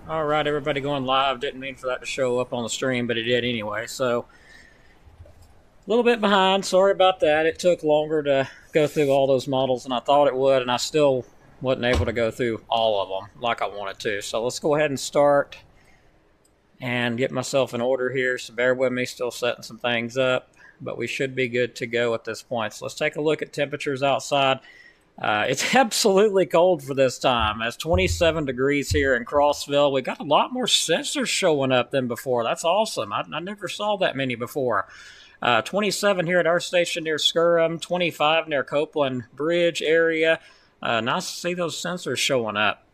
All right, everybody going live. Didn't mean for that to show up on the stream, but it did anyway. So, a little bit behind. Sorry about that. It took longer to go through all those models than I thought it would, and I still wasn't able to go through all of them like I wanted to. So, let's go ahead and start and get myself in order here. So, bear with me, still setting some things up, but we should be good to go at this point. So, let's take a look at temperatures outside. It's absolutely cold for this time. It's 27 degrees here in Crossville. We got a lot more sensors showing up than before. That's awesome. I never saw that many before. 27 here at our station near Skirham, 25 near Copeland Bridge area. Nice to see those sensors showing up.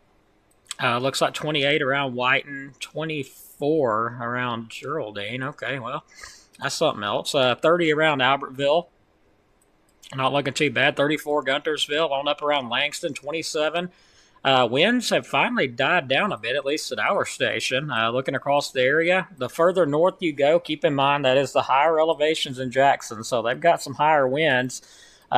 Looks like 28 around Whiten, 24 around Geraldine. Okay, well, that's something else. 30 around Albertville. Not looking too bad. 34 Guntersville, on up around Langston, 27. Winds have finally died down a bit, at least at our station. Looking across the area, the further north you go, keep in mind that is the higher elevations in Jackson, so they've got some higher winds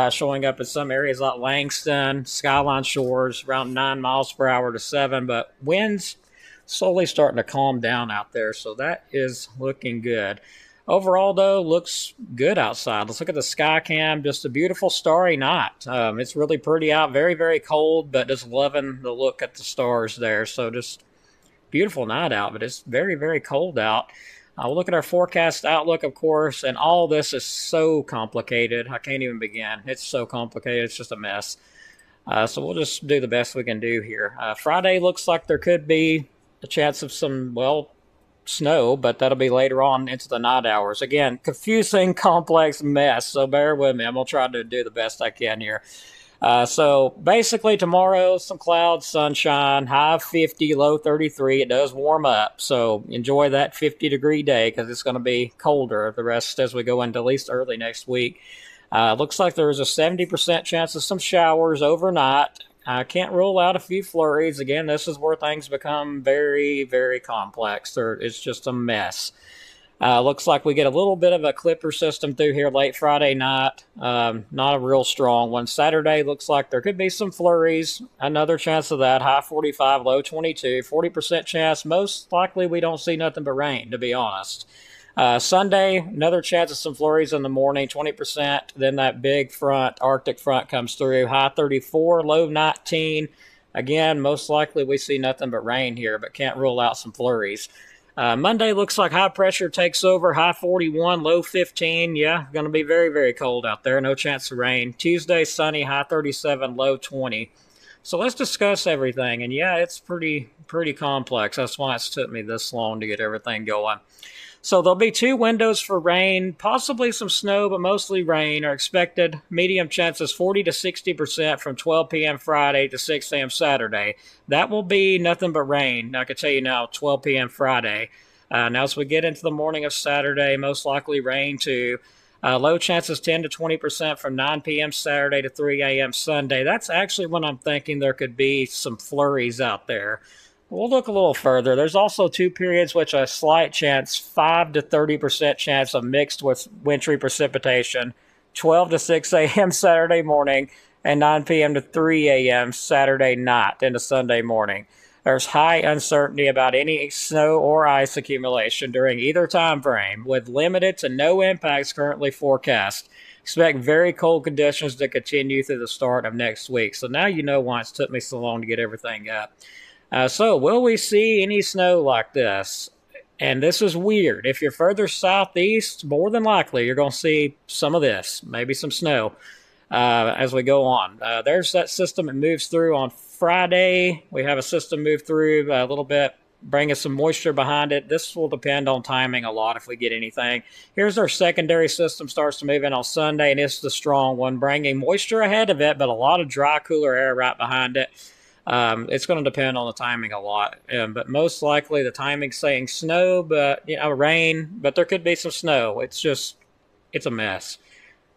showing up in some areas like Langston, Skyline Shores, around 9 miles per hour to 7, but winds slowly starting to calm down out there, so that is looking good. Overall, though, looks good outside. Let's look at the sky cam. Just a beautiful starry night. It's really pretty out. Very, very cold, but just loving the look at the stars there. So just beautiful night out, but it's very, very cold out. We'll look at our forecast outlook, of course, and all this is so complicated. I can't even begin. It's so complicated. It's just a mess. So we'll just do the best we can do here. Friday looks like there could be a chance of some, well, snow, but that'll be later on into the night hours. Again, confusing, complex mess, so bear with me. I'm going to try to do the best I can here. So basically tomorrow, some clouds, sunshine, high 50, low 33. It does warm up, so enjoy that 50-degree day because it's going to be colder the rest as we go into at least early next week. Looks like there's a 70% chance of some showers overnight. I can't rule out a few flurries. Again, this is where things become very, very complex. It's just a mess. Looks like we get a little bit of a clipper system through here late Friday night. Not a real strong one. Saturday looks like there could be some flurries. Another chance of that. High 45, low 22. 40% chance. Most likely we don't see nothing but rain, to be honest. Sunday, another chance of some flurries in the morning, 20%. Then that big front, Arctic front, comes through. High 34, low 19. Again, most likely we see nothing but rain here, but can't rule out some flurries. Monday looks like high pressure takes over. High 41, low 15. Yeah, going to be very, very cold out there. No chance of rain. Tuesday, sunny, high 37, low 20. So let's discuss everything. And yeah, it's pretty complex. That's why it's took me this long to get everything going. So there'll be 2 windows for rain, possibly some snow, but mostly rain are expected. Medium chances 40 to 60% from 12 p.m. Friday to 6 a.m. Saturday. That will be nothing but rain. I can tell you now, 12 p.m. Friday. Now as we get into the morning of Saturday, most likely rain too. Low chances 10 to 20% from 9 p.m. Saturday to 3 a.m. Sunday. That's actually when I'm thinking there could be some flurries out there. We'll look a little further. There's also 2 periods which a slight chance, 5 to 30% chance of mixed with wintry precipitation, 12 to 6 a.m. Saturday morning and 9 p.m. to 3 a.m. Saturday night into Sunday morning. There's high uncertainty about any snow or ice accumulation during either time frame, with limited to no impacts currently forecast. Expect very cold conditions to continue through the start of next week. So now you know why it's took me so long to get everything up. So will we see any snow like this? And this is weird. If you're further southeast, more than likely you're going to see some of this, maybe some snow as we go on. There's that system that moves through on Friday. We have a system move through a little bit, bringing some moisture behind it. This will depend on timing a lot if we get anything. Here's our secondary system starts to move in on Sunday, and it's the strong one, bringing moisture ahead of it, but a lot of dry, cooler air right behind it. It's going to depend on the timing a lot, but most likely the timing's saying snow, but rain, but there could be some snow. It's a mess.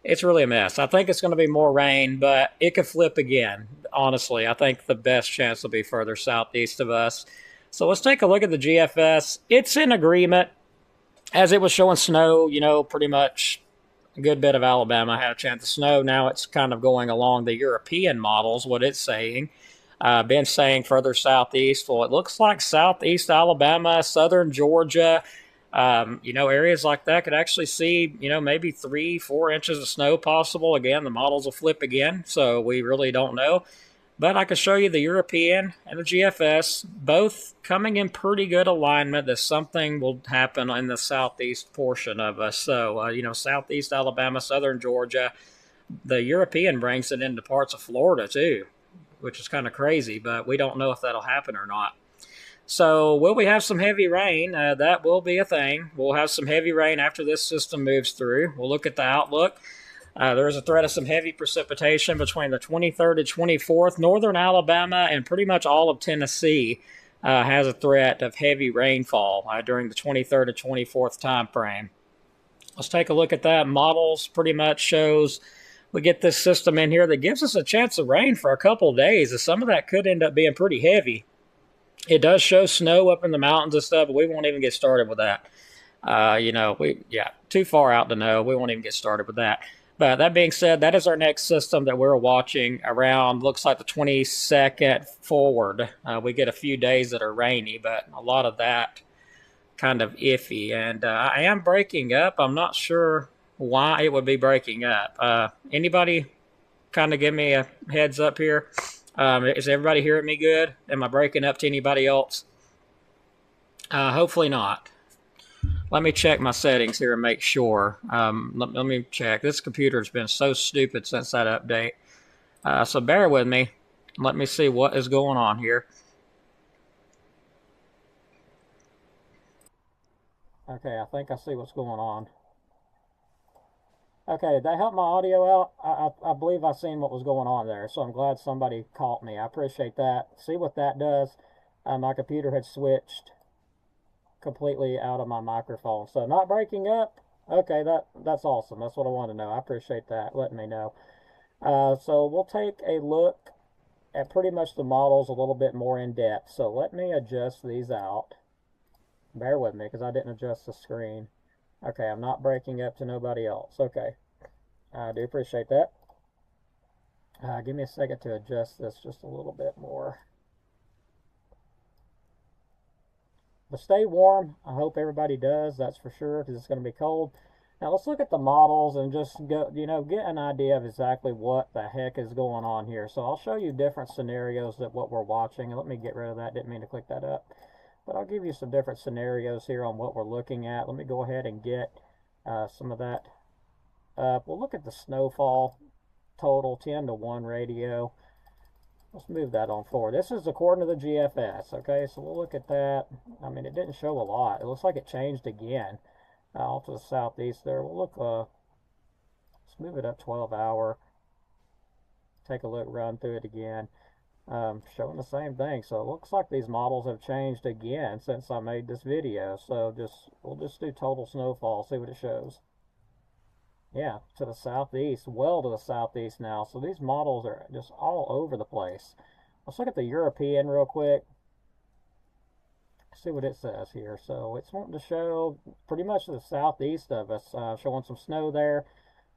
It's really a mess. I think it's going to be more rain, but it could flip again. Honestly, I think the best chance will be further southeast of us. So let's take a look at the GFS. It's in agreement. As it was showing snow, pretty much a good bit of Alabama had a chance of snow. Now it's kind of going along the European models, what it's saying. Been saying further southeast. Well, it looks like southeast Alabama, southern Georgia, areas like that could actually see, maybe 3, 4 inches of snow possible. Again, the models will flip again, so we really don't know. But I can show you the European and the GFS, both coming in pretty good alignment that something will happen in the southeast portion of us. So, southeast Alabama, southern Georgia. The European brings it into parts of Florida too, which is kind of crazy, but we don't know if that'll happen or not. So, will we have some heavy rain? That will be a thing. We'll have some heavy rain after this system moves through. We'll look at the outlook. There is a threat of some heavy precipitation between the 23rd and 24th. Northern Alabama and pretty much all of Tennessee has a threat of heavy rainfall during the 23rd and 24th time frame. Let's take a look at that. Models pretty much shows we get this system in here that gives us a chance of rain for a couple of days. And some of that could end up being pretty heavy. It does show snow up in the mountains and stuff, but we won't even get started with that. Too far out to know. We won't even get started with that. But that being said, that is our next system that we're watching around, looks like the 22nd forward. We get a few days that are rainy, but a lot of that kind of iffy. And I am breaking up. I'm not sure why it would be breaking up. Anybody kind of give me a heads up here? Is everybody hearing me good? Am I breaking up to anybody else? Hopefully not. Let me check my settings here and make sure. Let me check. This computer's been so stupid since that update. So bear with me. Let me see what is going on here. Okay, I think I see what's going on. Okay, did that help my audio out? I believe I seen what was going on there, so I'm glad somebody caught me. I appreciate that. See what that does? My computer had switched completely out of my microphone. So not breaking up. Okay, that's awesome. That's what I want to know. I appreciate that, letting me know. So we'll take a look at pretty much the models a little bit more in depth. So let me adjust these out. Bear with me because I didn't adjust the screen. Okay, I'm not breaking up to nobody else. Okay, I do appreciate that. Give me a second to adjust this just a little bit more. But stay warm. I hope everybody does. That's for sure because it's going to be cold. Now let's look at the models and just go, get an idea of exactly what the heck is going on here. So I'll show you different scenarios that what we're watching. And let me get rid of that. Didn't mean to click that up. But I'll give you some different scenarios here on what we're looking at. Let me go ahead and get some of that up. We'll look at the snowfall total 10 to 1 radio. Let's move that on forward. This is according to the GFS, okay? So we'll look at that. I mean, it didn't show a lot. It looks like it changed again off to the southeast there. We'll look, let's move it up 12 hour. Take a look, run through it again. Showing the same thing. So it looks like these models have changed again since I made this video. So we'll just do total snowfall, see what it shows. Yeah, to the southeast, well to the southeast now. So these models are just all over the place. Let's look at the European real quick. See what it says here. So it's wanting to show pretty much to the southeast of us, showing some snow there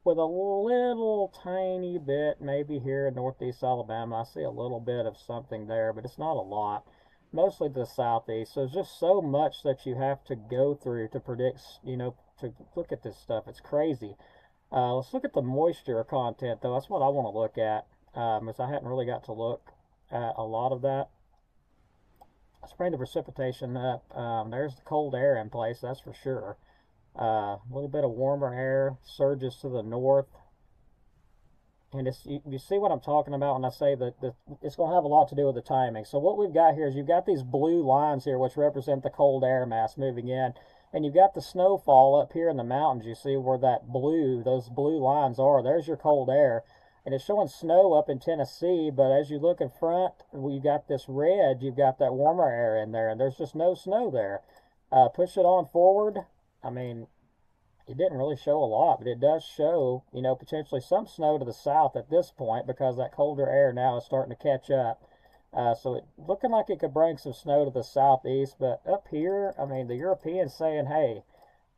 with a little tiny bit maybe here in northeast Alabama. I see a little bit of something there, but it's not a lot. Mostly to the southeast. So there's just so much that you have to go through to predict, to look at this stuff. It's crazy. Let's look at the moisture content, though. That's what I want to look at, because I hadn't really got to look at a lot of that. Let's bring the precipitation up. There's the cold air in place, that's for sure. A little bit of warmer air surges to the north. And you see what I'm talking about when I say that it's going to have a lot to do with the timing. So what we've got here is you've got these blue lines here, which represent the cold air mass moving in. And you've got the snowfall up here in the mountains. You see where those blue lines are. There's your cold air. And it's showing snow up in Tennessee, but as you look in front, you've got this red, you've got that warmer air in there, and there's just no snow there. Push it on forward. I mean, it didn't really show a lot, but it does show, potentially some snow to the south at this point because that colder air now is starting to catch up. So it's looking like it could bring some snow to the southeast, but up here, I mean, the Europeans saying, hey,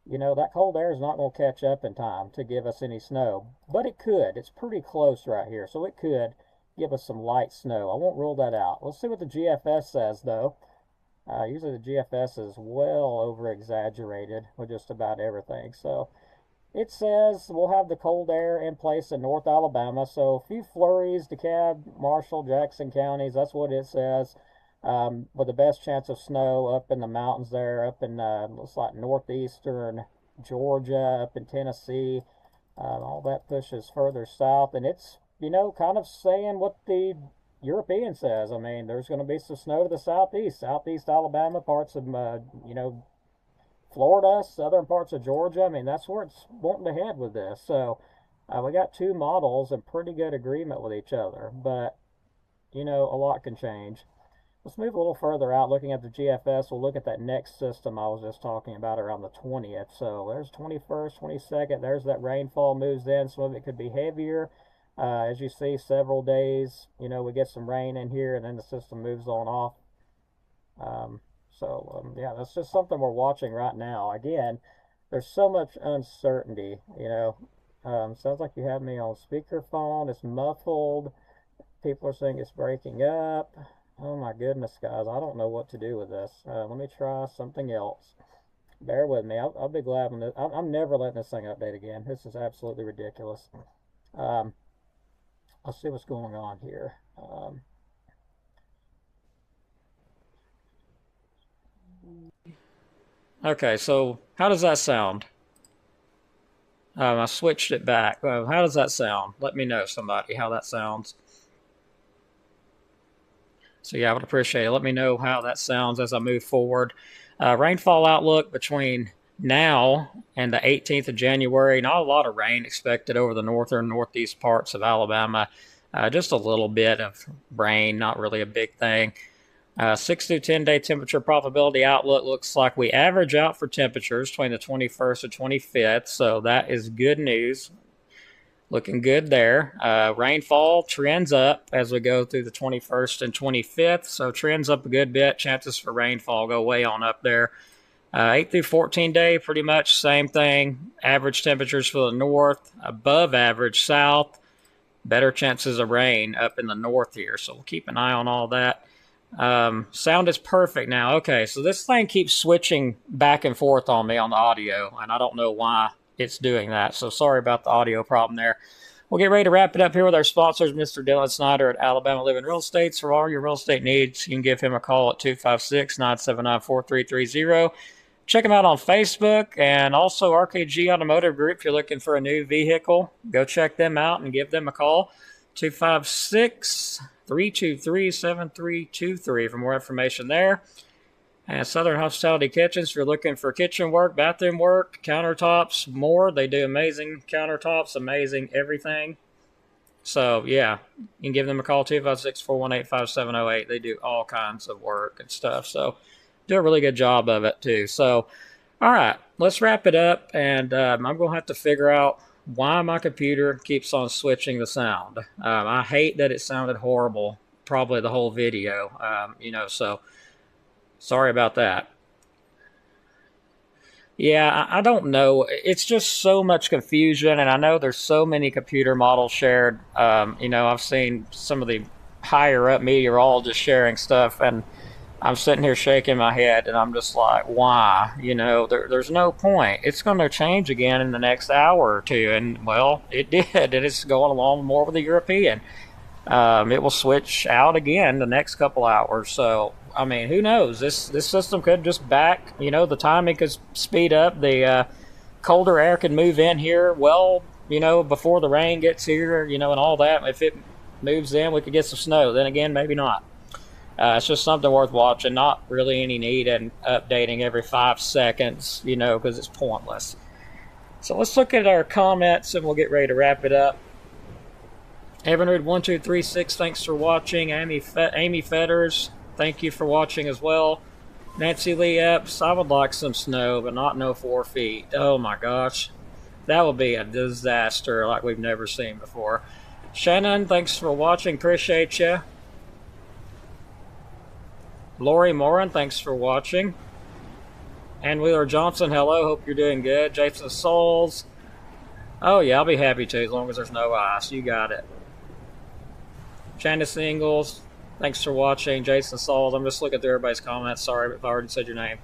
that cold air is not going to catch up in time to give us any snow. But it could. It's pretty close right here, so it could. give us some light snow. I won't rule that out. Let's see what the GFS says, though. Usually the GFS is well over exaggerated with just about everything. So it says we'll have the cold air in place in North Alabama. So a few flurries, DeKalb, Marshall, Jackson counties. That's what it says. With the best chance of snow up in the mountains there, up in looks like northeastern Georgia, up in Tennessee. All that pushes further south, and it's, you know, kind of saying what the European says. I mean, there's going to be some snow to the southeast Alabama, parts of, you know, Florida, southern parts of Georgia. I mean, that's where it's wanting to head with this. So we got two models in pretty good agreement with each other, but, you know, a lot can change. Let's move a little further out. Looking at the GFS, we'll look at that next system I was just talking about around the 20th. So there's 21st, 22nd. There's that rainfall moves in. Some of it could be heavier. As you see, several days, you know, we get some rain in here, and then the system moves on off. Yeah, that's just something we're watching right now. Again, there's so much uncertainty, you know. Sounds like you have me on speakerphone. It's muffled. People are saying it's breaking up. Oh my goodness, guys, I don't know what to do with this. Let me try something else. Bear with me. I'll be glad when I'm never letting this thing update again. This is absolutely ridiculous. Let's see what's going on here. Okay, so how does that sound? I switched it back. How does that sound? Let me know, somebody, how that sounds. So yeah, I would appreciate it. Let me know how that sounds as I move forward. Rainfall outlook between now and the 18th of January. Not a lot of rain expected over the northern, northeast parts of Alabama. Just a little bit of rain, not really a big thing. 6 to 10 day temperature probability outlook looks like we average out for temperatures between the 21st and 25th. So that is good news. Looking good there. Rainfall trends up as we go through the 21st and 25th. So trends up a good bit. Chances for rainfall go way on up there. 8 through 14 day, pretty much same thing. Average temperatures for the north, above average south. Better chances of rain up in the north here. So we'll keep an eye on all that. Sound is perfect now. Okay, so this thing keeps switching back and forth on me on the audio, and I don't know why it's doing that. So sorry about the audio problem there. We'll get ready to wrap it up here with our sponsors, Mr. Dylan Snyder at Alabama Living Real Estate. For all your real estate needs, you can give him a call at 256-979-4330. Check him out on Facebook, and also RKG Automotive Group. If you're looking for a new vehicle, go check them out and give them a call. 256-323-7323 for more information there. And Southern Hospitality Kitchens, if you're looking for kitchen work, bathroom work, countertops, more. They do amazing countertops, amazing everything. So, yeah, you can give them a call, 256-418-5708. They do all kinds of work and stuff. So, do a really good job of it, too. So, all right, let's wrap it up. And I'm going to have to figure out why my computer keeps on switching the sound. I hate that it sounded horrible, probably the whole video, you know, so sorry about that. Yeah, I don't know. It's just so much confusion, and I know there's so many computer models shared. You know, I've seen some of the higher up meteorologists sharing stuff, and I'm sitting here shaking my head, and I'm just like, why? You know, there's no point. It's going to change again in the next hour or two, and, well, it did, and it's going along more with the European. It will switch out again the next couple hours, so I mean, who knows? This system could just back, you know, the timing could speed up. The colder air can move in here, well, you know, before the rain gets here, you know, and all that. If it moves in, we could get some snow. Then again, maybe not. It's just something worth watching. Not really any need in updating every 5 seconds, you know, because it's pointless. So let's look at our comments, and we'll get ready to wrap it up. Evanrude1236, thanks for watching. Amy Fetters, thank you for watching as well. Nancy Lee Epps, I would like some snow, but not no 4 feet. Oh my gosh. That would be a disaster like we've never seen before. Shannon, thanks for watching. Appreciate you. Lori Morin, thanks for watching. Ann Wheeler Johnson, hello. Hope you're doing good. Jason Souls. Oh yeah, I'll be happy to as long as there's no ice. You got it. Janice Ingalls, thanks for watching. Jason Sauls, I'm just looking through everybody's comments. Sorry if I already said your name.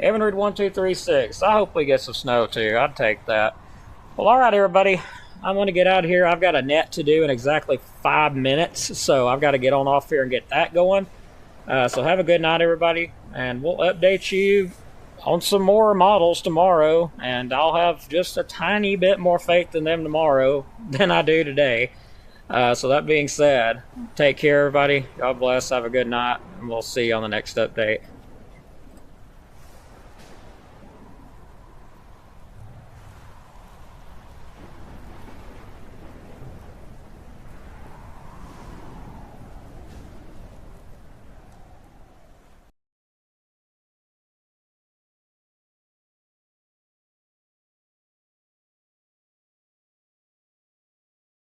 Evan Reed 1236. I hope we get some snow too. I'd take that. Well, all right, everybody. I'm going to get out of here. I've got a net to do in exactly 5 minutes, so I've got to get on off here and get that going. So have a good night, everybody, and we'll update you on some more models tomorrow, and I'll have just a tiny bit more faith in them tomorrow than I do today. So that being said, take care, everybody. God bless. Have a good night, and we'll see you on the next update.